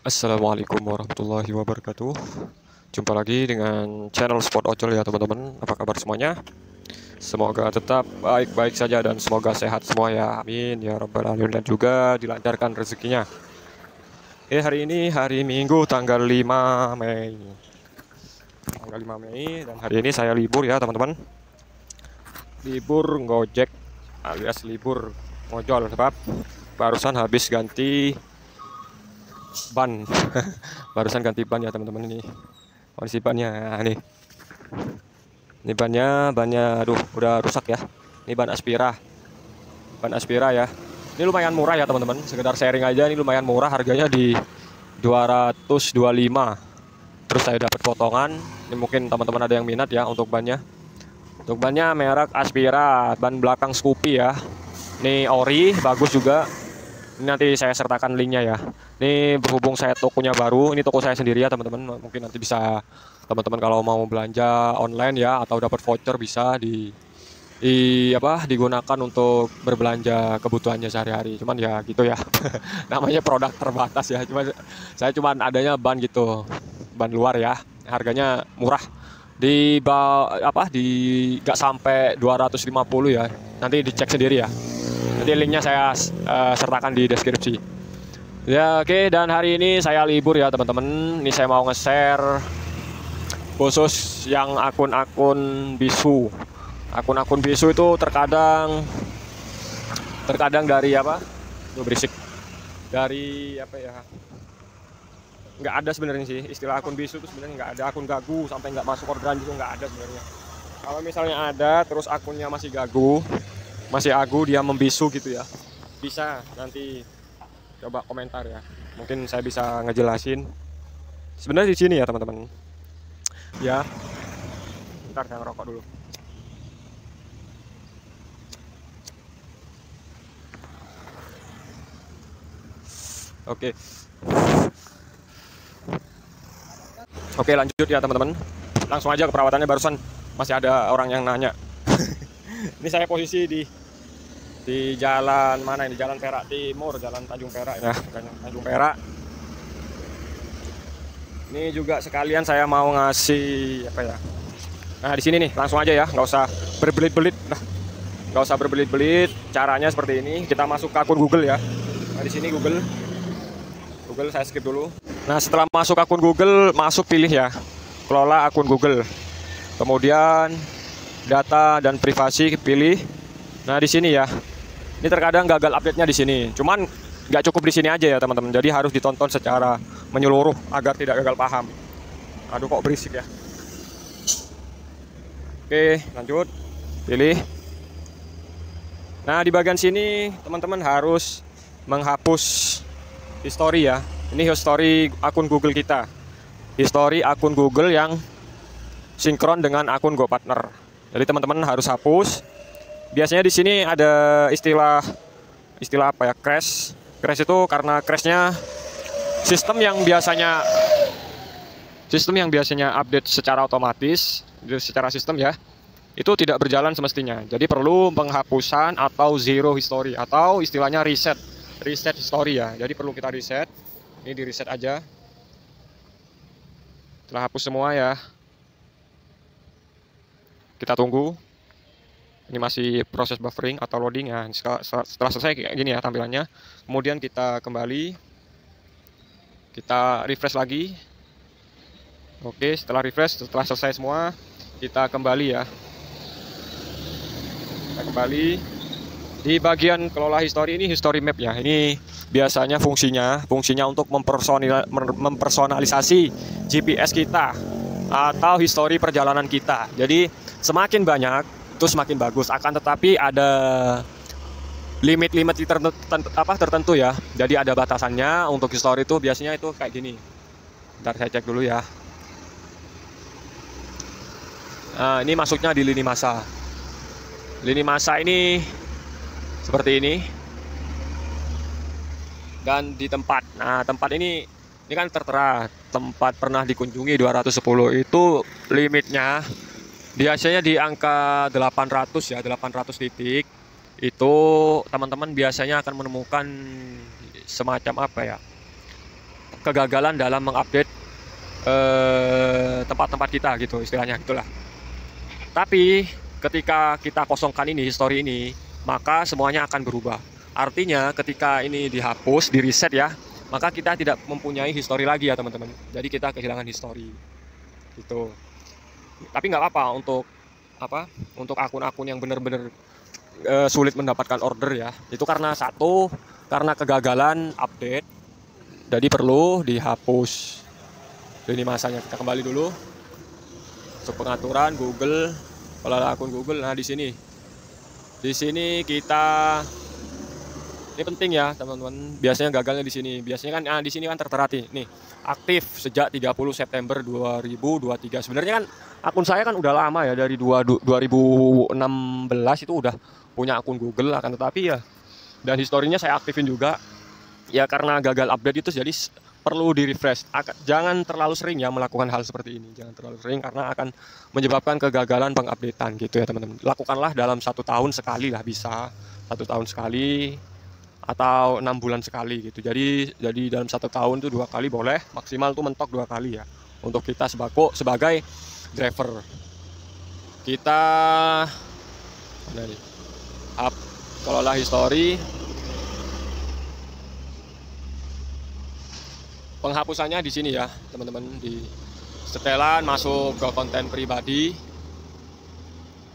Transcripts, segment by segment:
Assalamualaikum warahmatullahi wabarakatuh. Jumpa lagi dengan channel Sport Ojol ya teman-teman. Apa kabar semuanya? Semoga tetap baik-baik saja dan semoga sehat semua ya. Amin ya rabbal alamin, dan juga dilancarkan rezekinya. Hari ini hari Minggu tanggal 5 Mei. Tanggal 5 Mei dan hari ini saya libur ya teman-teman. Libur ngojek alias libur ngojol sebab barusan habis ganti ban. Barusan ganti ban ya teman-teman. Ini kondisi bannya nih. Ini bannya aduh udah rusak ya. Ini ban Aspira. Ban Aspira ya. Ini lumayan murah ya teman-teman. Sekedar sharing aja, ini lumayan murah, harganya di 225. Terus saya dapat potongan. Ini mungkin teman-teman ada yang minat ya untuk bannya. Untuk bannya merek Aspira, ban belakang Scoopy ya. Ini ori, bagus juga. Ini nanti saya sertakan linknya ya. Ini berhubung saya tokonya baru, ini toko saya sendiri ya teman-teman. Mungkin nanti bisa teman-teman kalau mau belanja online ya atau dapat voucher bisa digunakan untuk berbelanja kebutuhannya sehari-hari. Cuman ya gitu ya. Namanya produk terbatas ya. Saya cuman adanya ban gitu. Ban luar ya. Harganya murah. Di nggak sampai 250 ya. Nanti dicek sendiri ya. Nanti linknya saya sertakan di deskripsi. Ya oke, dan hari ini saya libur ya teman-teman. Ini saya mau nge-share khusus yang akun-akun bisu. Akun-akun bisu itu terkadang dari apa? Tuh berisik. Dari apa ya? Nggak ada sebenarnya sih istilah akun bisu itu, sebenarnya nggak ada. Akun gagu sampai nggak masuk orderan juga nggak ada sebenarnya. Kalau misalnya ada terus akunnya masih gagu, masih agu, dia membisu gitu ya, bisa nanti coba komentar ya, mungkin saya bisa ngejelasin sebenarnya di sini ya teman-teman ya. Bentar saya ngerokok dulu. Oke, lanjut ya teman-teman, langsung aja ke perawatannya. Barusan masih ada orang yang nanya. Ini saya posisi di jalan mana ini? Jalan Perak Timur, Jalan Tanjung Perak ya, Tanjung Perak. Ini juga sekalian saya mau ngasih apa ya? Nah di sini nih langsung aja ya, nggak usah berbelit-belit. Nah, nggak usah berbelit-belit. Caranya seperti ini, kita masuk ke akun Google ya. Nah di sini Google saya skip dulu. Nah setelah masuk akun Google, masuk pilih ya, kelola akun Google. Kemudian data dan privasi pilih. Nah di sini ya. Ini terkadang gagal update-nya di sini. Cuman nggak cukup di sini aja ya teman-teman. Jadi harus ditonton secara menyeluruh agar tidak gagal paham. Aduh kok berisik ya. Oke, lanjut. Pilih. Nah, di bagian sini teman-teman harus menghapus history ya. Ini history akun Google kita. History akun Google yang sinkron dengan akun GoPartner. Jadi teman-teman harus hapus. Biasanya di sini ada istilah apa ya, crash. Crash itu karena crashnya sistem yang biasanya update secara otomatis, secara sistem ya, itu tidak berjalan semestinya. Jadi perlu penghapusan atau zero history, atau istilahnya reset history ya. Jadi perlu kita reset. Ini di reset aja. Setelah hapus semua ya, kita tunggu. Ini masih proses buffering atau loading ya. Setelah selesai kayak gini ya tampilannya. Kemudian kita kembali, kita refresh lagi. Oke, setelah refresh, setelah selesai semua, kita kembali ya. Kita kembali di bagian kelola history. Ini history map ya. Ini biasanya fungsinya untuk mempersonalisasi GPS kita atau history perjalanan kita. Jadi semakin banyak itu semakin bagus. Akan tetapi ada limit tertentu ya. Jadi ada batasannya. Untuk history itu biasanya itu kayak gini. Bentar saya cek dulu ya. Nah, ini masuknya di lini masa. Lini masa ini seperti ini. Dan di tempat. Nah, tempat ini kan tertera tempat pernah dikunjungi 210. Itu limitnya biasanya di angka 800 ya, 800 titik. Itu teman-teman biasanya akan menemukan semacam apa ya, kegagalan dalam mengupdate tempat-tempat kita gitu, istilahnya gitulah. Tapi ketika kita kosongkan ini, history ini, maka semuanya akan berubah. Artinya ketika ini dihapus, di reset ya, maka kita tidak mempunyai history lagi ya teman-teman. Jadi kita kehilangan history gitu. Tapi nggak apa-apa untuk untuk akun-akun yang benar-benar sulit mendapatkan order ya. Itu karena karena kegagalan update, jadi perlu dihapus lini masanya. Kita kembali dulu untuk pengaturan Google. Kalau ada akun Google, nah di sini kita, ini penting ya teman-teman. Biasanya gagalnya di sini. Biasanya kan di sini kan tertera nih aktif sejak 30 September 2023. Sebenarnya kan akun saya kan udah lama ya, dari 2016 itu udah punya akun Google, akan tetapi ya, dan historinya saya aktifin juga ya, karena gagal update itu jadi perlu di refresh. Jangan terlalu sering ya melakukan hal seperti ini, jangan terlalu sering karena akan menyebabkan kegagalan pengupdatean gitu ya teman-teman. Lakukanlah dalam 1 tahun sekali lah, bisa 1 tahun sekali atau 6 bulan sekali gitu. Jadi dalam 1 tahun itu 2 kali boleh, maksimal tuh mentok 2 kali ya, untuk kita sebagai driver. Kita mana nih, kelola history. Penghapusannya di sini ya teman-teman, di setelan masuk ke konten pribadi.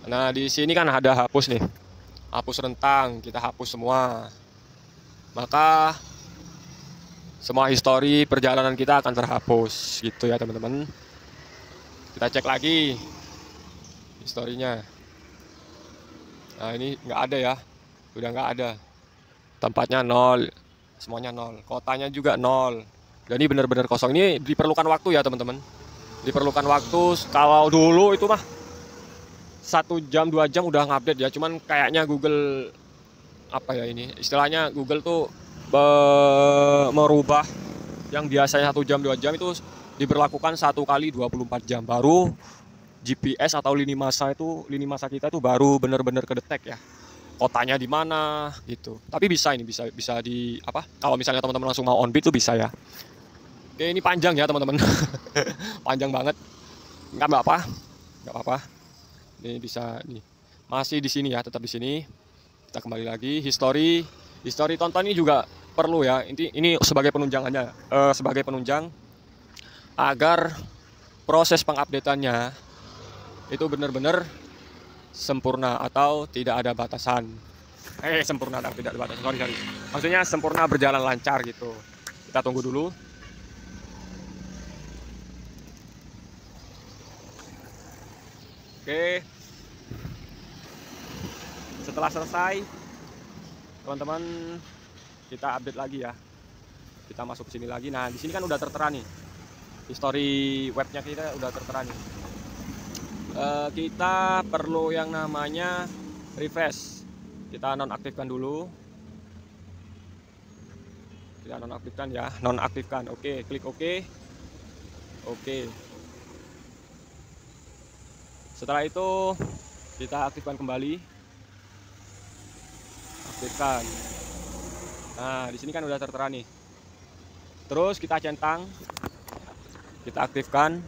Nah di sini kan ada hapus nih, hapus rentang, kita hapus semua. Maka semua histori perjalanan kita akan terhapus gitu ya teman-teman. Kita cek lagi historinya. Nah ini nggak ada ya, udah nggak ada, tempatnya 0, semuanya 0, kotanya juga 0. Jadi benar-benar kosong. Ini diperlukan waktu ya teman-teman, diperlukan waktu. Kalau dulu itu mah 1 jam 2 jam udah ngupdate ya. Cuman kayaknya Google ini istilahnya, Google tuh merubah yang biasanya 1 jam 2 jam itu diberlakukan 1 kali 24 jam, baru GPS atau lini masa kita itu baru benar-benar kedetek ya, kotanya di mana gitu. Tapi bisa di kalau misalnya teman-teman langsung mau on bid tuh bisa ya. Oke, ini panjang ya teman-teman. Panjang banget. Nggak apa-apa. Ini bisa nih. Masih di sini ya, tetap di sini. Kita kembali lagi history tonton ini juga perlu ya. Ini sebagai penunjangannya, sebagai penunjang agar proses pengupdateannya itu benar-benar sempurna atau tidak ada batasan. Sempurna atau tidak ada batasan. Sorry. Maksudnya sempurna, berjalan lancar gitu. Kita tunggu dulu. Oke. Setelah selesai, teman-teman, kita update lagi ya. Kita masuk ke sini lagi. Nah, di sini kan udah tertera nih. History webnya kita udah tertera nih. Kita perlu yang namanya refresh. Kita nonaktifkan dulu. Kita nonaktifkan ya, nonaktifkan. Oke, klik oke. Oke. Setelah itu kita aktifkan kembali. Aktifkan. Nah, di sini kan udah tertera nih. Terus kita centang. Kita aktifkan.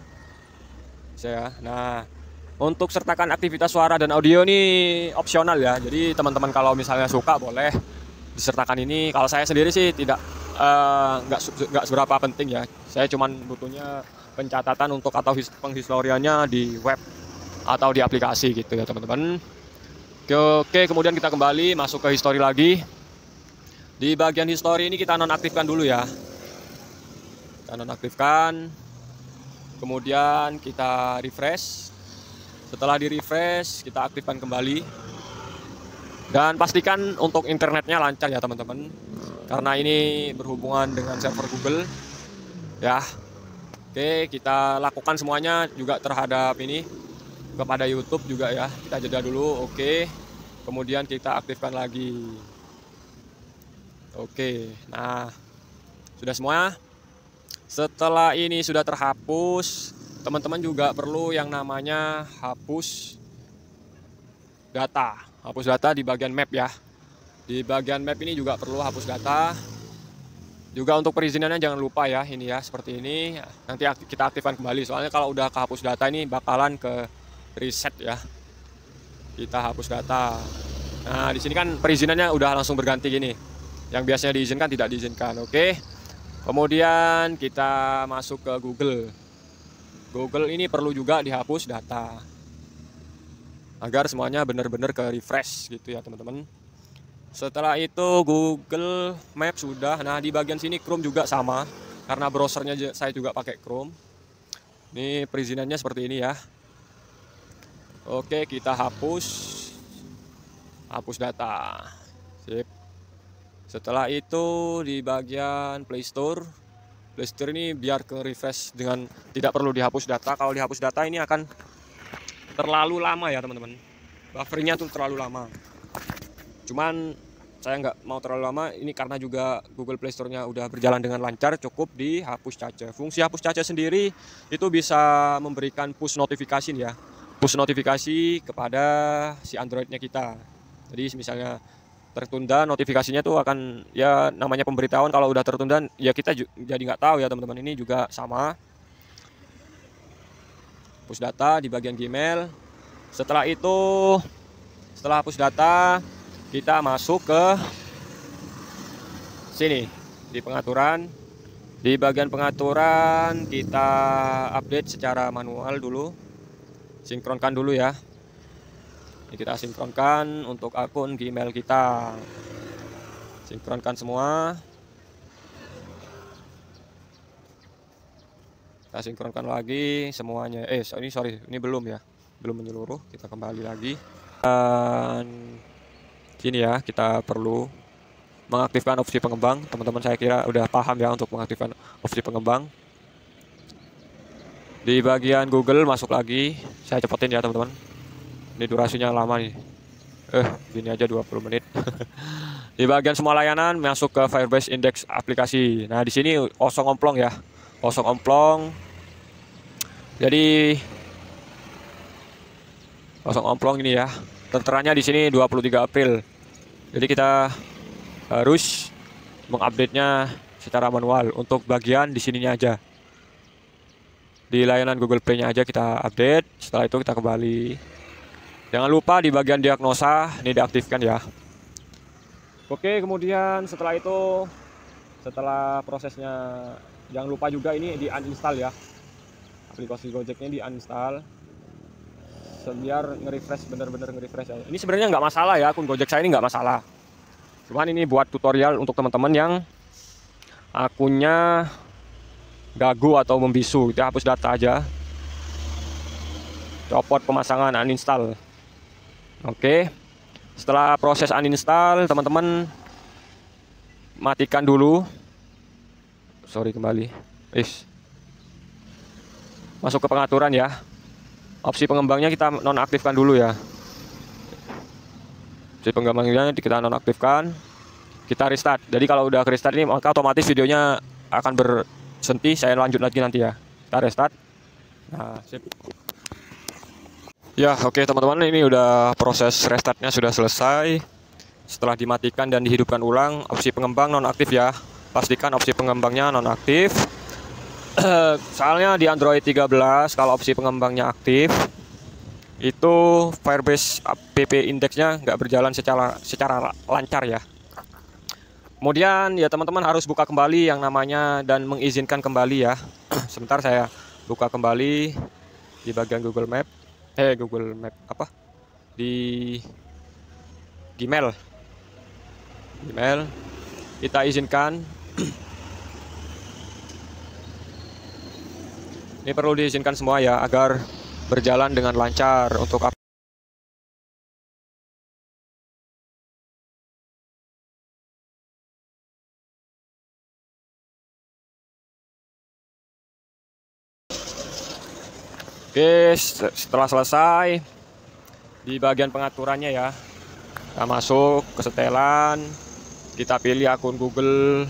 Bisa ya. Nah, untuk sertakan aktivitas suara dan audio ini opsional ya. Jadi teman-teman kalau misalnya suka boleh disertakan ini. Kalau saya sendiri sih nggak seberapa penting ya. Saya cuman butuhnya pencatatan untuk atau penghistoriannya di web atau di aplikasi gitu ya teman-teman. Oke, kemudian kita kembali masuk ke history lagi. Di bagian history ini kita nonaktifkan dulu ya. Kita nonaktifkan. Kemudian kita refresh. Setelah di refresh, kita aktifkan kembali. Dan pastikan untuk internetnya lancar ya teman-teman, karena ini berhubungan dengan server Google ya. Oke, kita lakukan semuanya juga terhadap ini, kepada YouTube juga ya. Kita jeda dulu. Oke, kemudian kita aktifkan lagi. Oke, nah sudah semua. Setelah ini sudah terhapus, teman-teman juga perlu yang namanya hapus data. Hapus data di bagian map ya. Di bagian map ini juga perlu hapus data. Juga untuk perizinannya jangan lupa ya, ini ya seperti ini. Nanti kita aktifkan kembali. Soalnya kalau udah kehapus data ini bakalan ke reset ya. Kita hapus data. Nah, di sini kan perizinannya udah langsung berganti gini. Yang biasanya diizinkan tidak diizinkan. Oke. Kemudian kita masuk ke Google. Google ini perlu juga dihapus data. Agar semuanya benar-benar ke refresh gitu ya, teman-teman. Setelah itu Google Maps sudah. Nah, di bagian sini Chrome juga sama, karena browsernya saya juga pakai Chrome. Ini perizinannya seperti ini ya. Oke, kita hapus data. Sip. Setelah itu di bagian Play Store ini biar ke refresh dengan tidak perlu dihapus data. Kalau dihapus data ini akan terlalu lama ya, teman-teman. Buffernya tuh terlalu lama. Cuman saya nggak mau terlalu lama ini karena juga Google Play Store-nya udah berjalan dengan lancar, cukup dihapus saja. Fungsi hapus saja sendiri itu bisa memberikan push notification ya. Push notifikasi kepada si Android-nya kita. Jadi misalnya tertunda, notifikasinya tuh akan ya namanya pemberitahuan. Kalau udah tertunda ya kita jadi nggak tahu ya, teman-teman. Ini juga sama. Hapus data di bagian Gmail. Setelah hapus data, kita masuk ke sini di pengaturan. Di bagian pengaturan kita update secara manual dulu. Sinkronkan dulu ya. Ini kita sinkronkan untuk akun Gmail kita. Sinkronkan semua. Kita sinkronkan lagi semuanya. Ini belum ya. Belum menyeluruh. Kita kembali lagi. Dan sini ya, kita perlu mengaktifkan opsi pengembang. Teman-teman saya kira udah paham ya untuk mengaktifkan opsi pengembang. Di bagian Google masuk lagi. Saya cepetin ya, teman-teman. Ini durasinya lama nih. Gini aja 20 menit. Di bagian semua layanan masuk ke Firebase Index aplikasi. Nah, di sini kosong omplong ya. Kosong omplong. Jadi kosong omplong ini ya. Terteranya di sini 23 April. Jadi kita harus mengupdate-nya secara manual untuk bagian di sininya aja. Di layanan Google Play-nya aja kita update. Setelah itu kita kembali. Jangan lupa di bagian diagnosa ini diaktifkan ya. Oke, kemudian setelah itu, setelah prosesnya, jangan lupa juga ini di uninstall ya. Aplikasi Gojeknya di uninstall. Biar nge-refresh, bener-bener nge-refresh ya. Ini sebenarnya nggak masalah ya, akun Gojek saya ini nggak masalah. Cuman ini buat tutorial untuk teman-teman yang akunnya gagu atau membisu. Kita hapus data aja. Copot pemasangan, uninstall. Oke. Setelah proses uninstall, teman-teman matikan dulu. Kembali. Masuk ke pengaturan ya. Opsi pengembangnya kita nonaktifkan dulu ya. Opsi pengembangnya kita nonaktifkan. Kita restart. Jadi kalau udah ke restart ini maka otomatis videonya akan berhenti. Saya lanjut lagi nanti ya. Kita restart. Nah, sip. Ya, oke teman-teman, ini udah proses restartnya sudah selesai. Setelah dimatikan dan dihidupkan ulang, opsi pengembang nonaktif ya. Pastikan opsi pengembangnya nonaktif. Soalnya di Android 13 kalau opsi pengembangnya aktif itu Firebase app indeksnya nggak berjalan secara lancar ya. Kemudian ya teman-teman harus buka kembali yang namanya dan mengizinkan kembali ya. Sebentar saya buka kembali di bagian Google Map di Gmail kita izinkan. Ini perlu diizinkan semua ya agar berjalan dengan lancar untuk Oke, setelah selesai di bagian pengaturannya ya, kita masuk ke setelan, kita pilih akun Google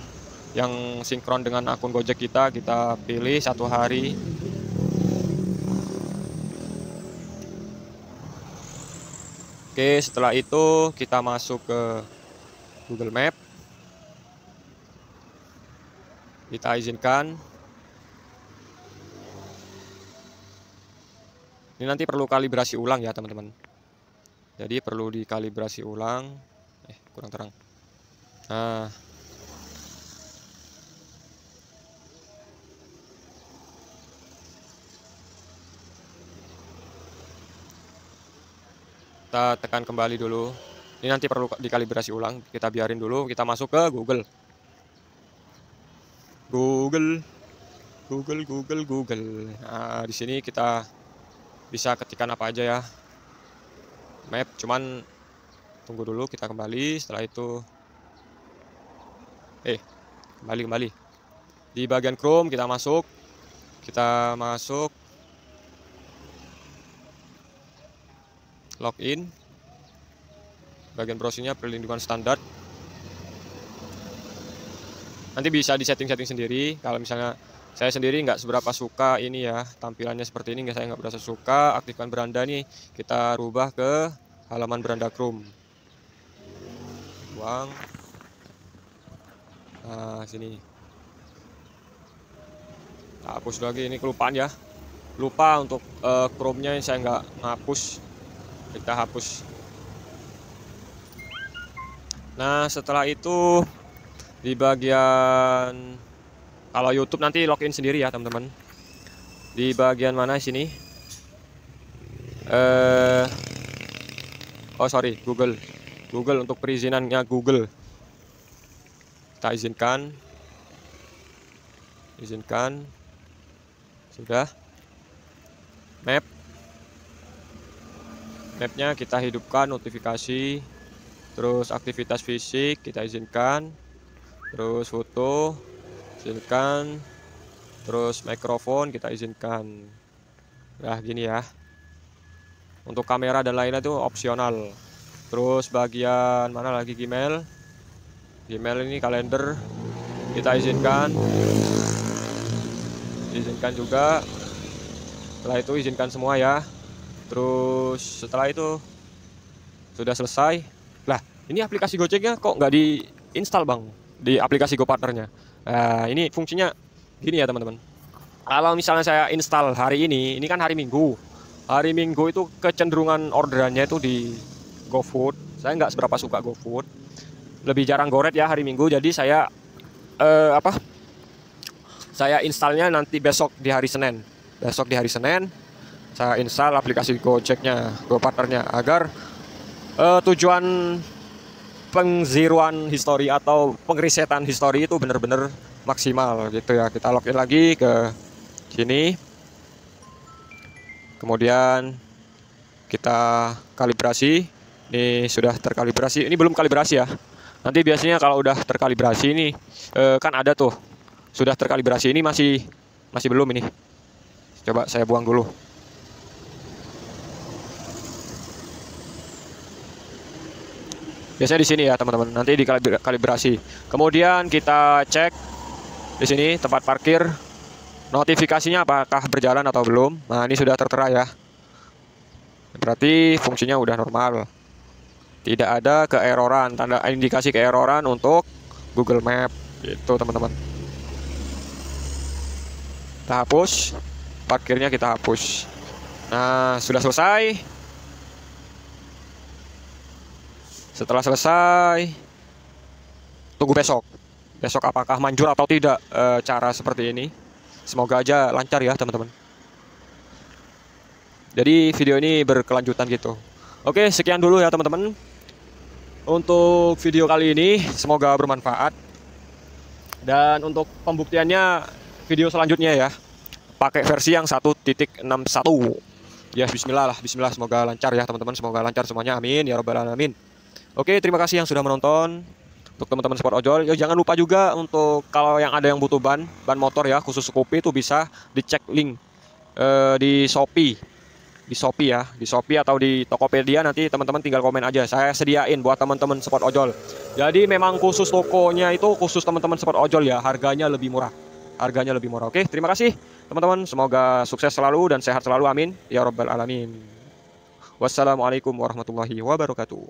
yang sinkron dengan akun Gojek kita pilih 1 hari. Oke, setelah itu kita masuk ke Google Map. Kita izinkan. Ini nanti perlu kalibrasi ulang ya teman-teman. Jadi perlu dikalibrasi ulang. Kurang terang. Nah, kita tekan kembali dulu. Ini nanti perlu dikalibrasi ulang. Kita biarin dulu. Kita masuk ke Google. Google. Nah, di sini kita bisa ketikkan apa aja ya. Map, cuman tunggu dulu, kita kembali. Setelah itu kembali. Di bagian Chrome kita masuk. Login. Bagian browsingnya perlindungan standar. Nanti bisa di setting sendiri. Kalau misalnya saya sendiri nggak seberapa suka ini ya, tampilannya seperti ini, saya nggak berasa suka. Aktifkan beranda nih, kita rubah ke halaman beranda Chrome. Buang. Nah, sini. Nah, hapus lagi, ini kelupaan ya. Lupa untuk Chrome-nya saya nggak ngapus. Kita hapus. Nah, setelah itu di bagian, kalau YouTube nanti login sendiri ya teman-teman. Di bagian mana sini? Google untuk perizinannya Google. Kita izinkan. Sudah. Mapnya kita hidupkan, notifikasi. Terus aktivitas fisik kita izinkan. Terus foto izinkan. Terus mikrofon kita izinkan. Nah, gini ya. Untuk kamera dan lainnya itu opsional. Terus bagian mana lagi, Gmail ini kalender kita izinkan juga. Setelah itu izinkan semua ya. Terus setelah itu sudah selesai. Lah, ini aplikasi Gojeknya kok nggak diinstal bang di aplikasi GoPartnernya. Nah, ini fungsinya gini ya teman-teman. Kalau misalnya saya install hari ini kan hari Minggu. Hari Minggu itu kecenderungan orderannya itu di GoFood. Saya nggak seberapa suka GoFood. Lebih jarang goret ya hari Minggu. Jadi saya saya installnya nanti besok di hari Senin. Saya install aplikasi Gojeknya, GoPartnernya, agar tujuan pengzeroan histori atau pengresetan histori itu benar-benar maksimal gitu ya. Kita login lagi ke sini. Kemudian kita kalibrasi. Ini sudah terkalibrasi. Ini belum kalibrasi ya. Nanti biasanya kalau udah terkalibrasi ini kan ada tuh sudah terkalibrasi, ini masih belum ini. Coba saya buang dulu. Biasanya di sini ya teman-teman. Nanti dikalibrasi. Kemudian kita cek di sini tempat parkir. Notifikasinya apakah berjalan atau belum. Nah, ini sudah tertera ya. Berarti fungsinya udah normal. Tidak ada keeroran, tanda indikasi keeroran untuk Google Map gitu teman-teman. Kita hapus, parkirnya kita hapus. Nah, sudah selesai. Setelah selesai, tunggu besok. Besok apakah manjur atau tidak cara seperti ini. Semoga aja lancar ya teman-teman. Jadi video ini berkelanjutan gitu. Oke, sekian dulu ya teman-teman untuk video kali ini. Semoga bermanfaat. Dan untuk pembuktiannya video selanjutnya ya, pakai versi yang 1.61. Ya, bismillah semoga lancar ya teman-teman. Semoga lancar semuanya, amin ya robbal alamin. Oke, terima kasih yang sudah menonton. Untuk teman-teman sport ojol, ya jangan lupa juga untuk kalau yang ada yang butuh ban motor ya, khusus Scoopy itu bisa dicek link di Shopee. Di Shopee atau di Tokopedia, nanti teman-teman tinggal komen aja. Saya sediain buat teman-teman sport ojol. Jadi memang khusus tokonya itu khusus teman-teman sport ojol ya, harganya lebih murah. Oke, terima kasih teman-teman. Semoga sukses selalu dan sehat selalu, amin ya robbal alamin. Wassalamualaikum warahmatullahi wabarakatuh.